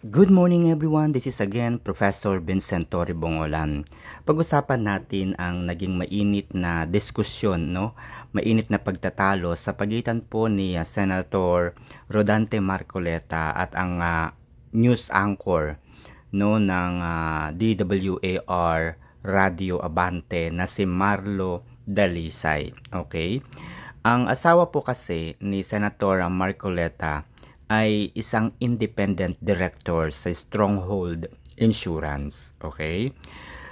Good morning everyone, this is again Professor Vincent Torre Bongolan. Pag-usapan natin ang naging mainit na diskusyon, no? Mainit na pagtatalo sa pagitan po ni Senator Rodante Marcoleta at ang news anchor no ng DWAR Radio Abante na si Marlo Dalisay. Okay? Ang asawa po kasi ni Senator Marcoleta ay isang independent director sa Stronghold Insurance. Okay?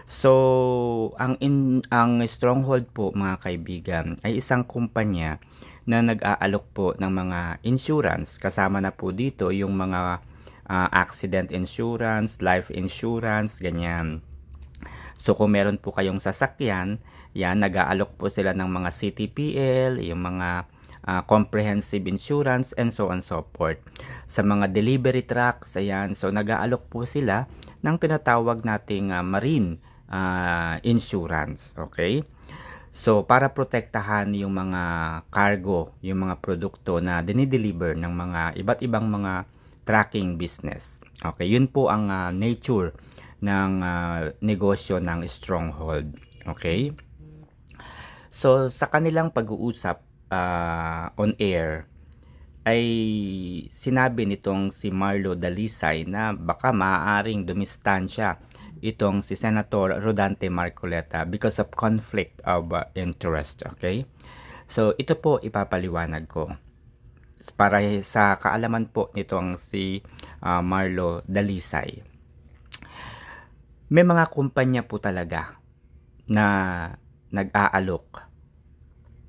So, ang Stronghold po mga kaibigan ay isang kumpanya na nag-aalok po ng mga insurance. Kasama na po dito yung mga accident insurance, life insurance, ganyan. So, kung meron po kayong sasakyan, yan, nag-aalok po sila ng mga CTPL, yung mga comprehensive insurance, and so on so forth. Sa mga delivery trucks, ayan, so nag-aalok po sila ng tinatawag nating marine insurance, okay? So, para protektahan yung mga cargo, yung mga produkto na dinideliver ng mga iba't ibang mga trucking business. Okay, yun po ang nature ng negosyo ng Stronghold. Okay? So, sa kanilang pag-uusap on air, ay sinabi nitong si Marlo Dalisay na baka maaaring dumistansya itong si Senator Rodante Marcoleta because of conflict of interest. Okay? So, ito po ipapaliwanag ko. Para sa kaalaman po nitong si Marlo Dalisay. May mga kumpanya po talaga na nag-aalok,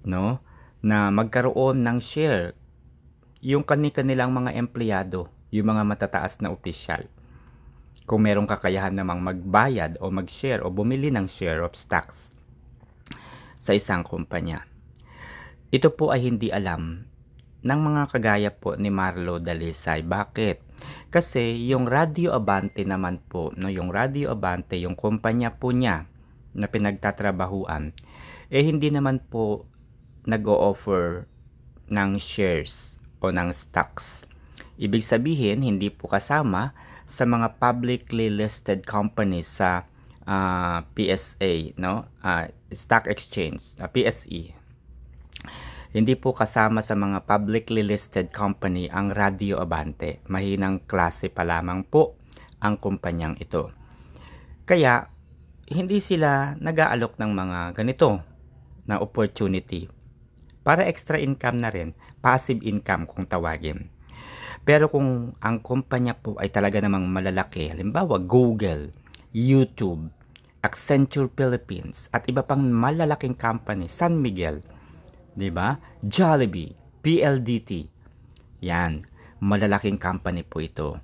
no? Na magkaroon ng share yung kanilang mga empleyado, yung mga matataas na opisyal. Kung merong kakayahan namang magbayad o mag-share o bumili ng share of stocks sa isang kumpanya. Ito po ay hindi alam ng mga kagaya po ni Marlo Dalisay. Bakit? Kasi yung Radio Abante naman po, no, yung Radio Abante, yung kumpanya po niya na pinagtatrabahuan, hindi naman po nag-o-offer ng shares o ng stocks. Ibig sabihin, hindi po kasama sa mga publicly listed companies sa PSA, no? Stock Exchange, PSE. Hindi po kasama sa mga publicly listed company ang Radio Abante. Mahinang klase pa lamang po ang kumpanyang ito. Kaya, hindi sila nag-aalok ng mga ganito na opportunity. Para extra income na rin, passive income kung tawagin. Pero kung ang kumpanya po ay talaga namang malalaki, halimbawa Google, YouTube, Accenture Philippines, at iba pang malalaking company, San Miguel, diba? Jollibee, PLDT, yan, malalaking company po ito.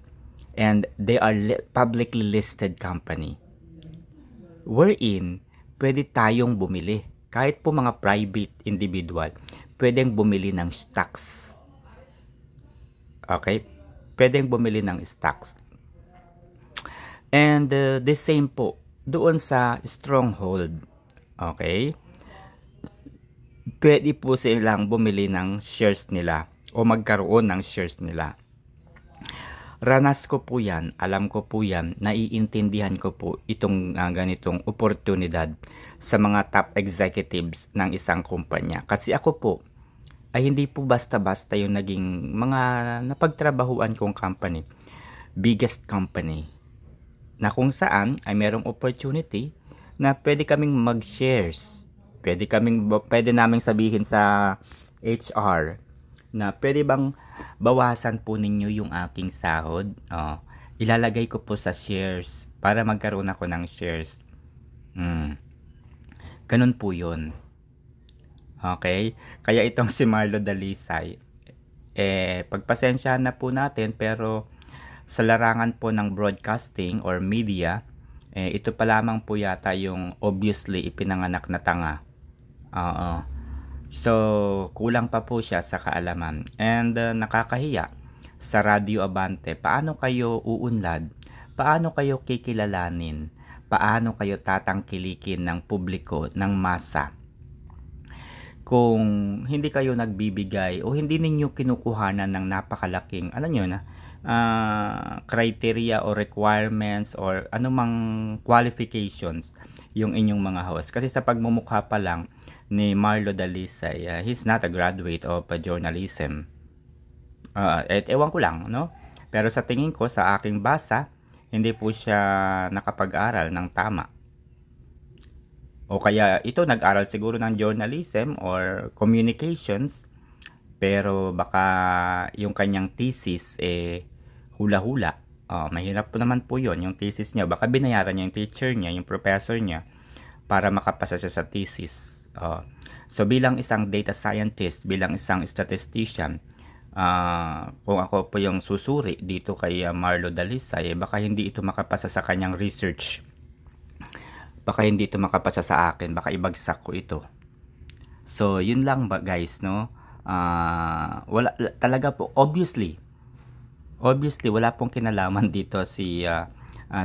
And they are publicly listed company. Wherein, pwede tayong bumili. Kahit po mga private individual, pwedeng bumili ng stocks. Okay? Pwedeng bumili ng stocks. And the same po, doon sa Stronghold. Okay? Pwede po silang bumili ng shares nila o magkaroon ng shares nila. Ranas ko po yan, alam ko po yan, naiintindihan ko po itong ganitong oportunidad sa mga top executives ng isang kumpanya. Kasi ako po, ay hindi po basta-basta yung naging mga napagtrabahuan kong company. Biggest company. Na kung saan ay merong opportunity na pwede kaming mag-shares. Pwede naming sabihin sa HR na pwede bang bawasan po ninyo yung aking sahod? Ilalagay ko po sa shares para magkaroon ako ng shares. Ganun po yun. Okay? Kaya itong si Marlo Dalisay, pagpasensyahan na po natin, pero sa larangan po ng broadcasting or media, ito pa lamang po yata yung obviously ipinanganak na tanga. So, kulang pa po siya sa kaalaman. And nakakahiya sa Radio Abante. Paano kayo uunlad? Paano kayo kikilalanin? Paano kayo tatangkilikin ng publiko, ng masa? Kung hindi kayo nagbibigay o hindi ninyo kinukuhanan ng napakalaking, criteria or requirements or anumang qualifications yung inyong mga host. Kasi sa pagmumukha pa lang ni Marlo Dalisay, he's not a graduate of journalism. Ewan ko lang, no? Pero sa tingin ko, sa aking basa, hindi po siya nakapag-aral ng tama. O kaya ito nag-aral siguro ng journalism or communications, pero baka yung kanyang thesis hula-hula. Mahirap po naman po yun, yung thesis niya. Baka binayaran niya yung teacher niya, yung professor niya, para makapasa siya sa thesis. So bilang isang data scientist, bilang isang statistician, kung ako po yung susuri dito kay Marlo Dalisay, baka hindi ito makapasa sa kanyang research. Baka hindi ito makapasa sa akin, baka ibagsak ko ito. So yun lang ba guys, no? Wala talaga po, obviously wala pong kinalaman dito si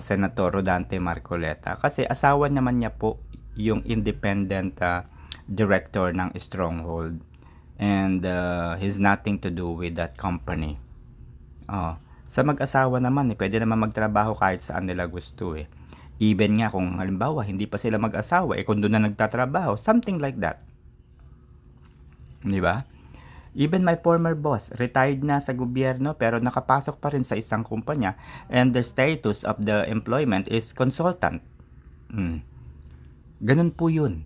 Senator Rodante Marcoleta, kasi asawa naman niya po yung independent director ng Stronghold, and he's nothing to do with that company. Sa mag-asawa naman, pwede naman magtrabaho kahit saan nila gusto even nga kung halimbawa hindi pa sila mag-asawa, kung doon na nagtatrabaho, something like that, di ba? Even my former boss, retired na sa gobyerno pero nakapasok pa rin sa isang kumpanya, and the status of the employment is consultant. Ganun po yun.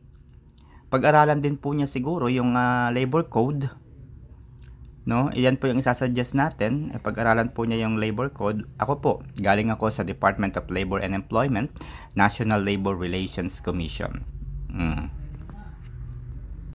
Pag-aralan din po niya siguro yung labor code, no? Iyan po yung isasuggest natin. Pag-aralan po niya yung labor code. Ako po, galing ako sa Department of Labor and Employment, National Labor Relations Commission.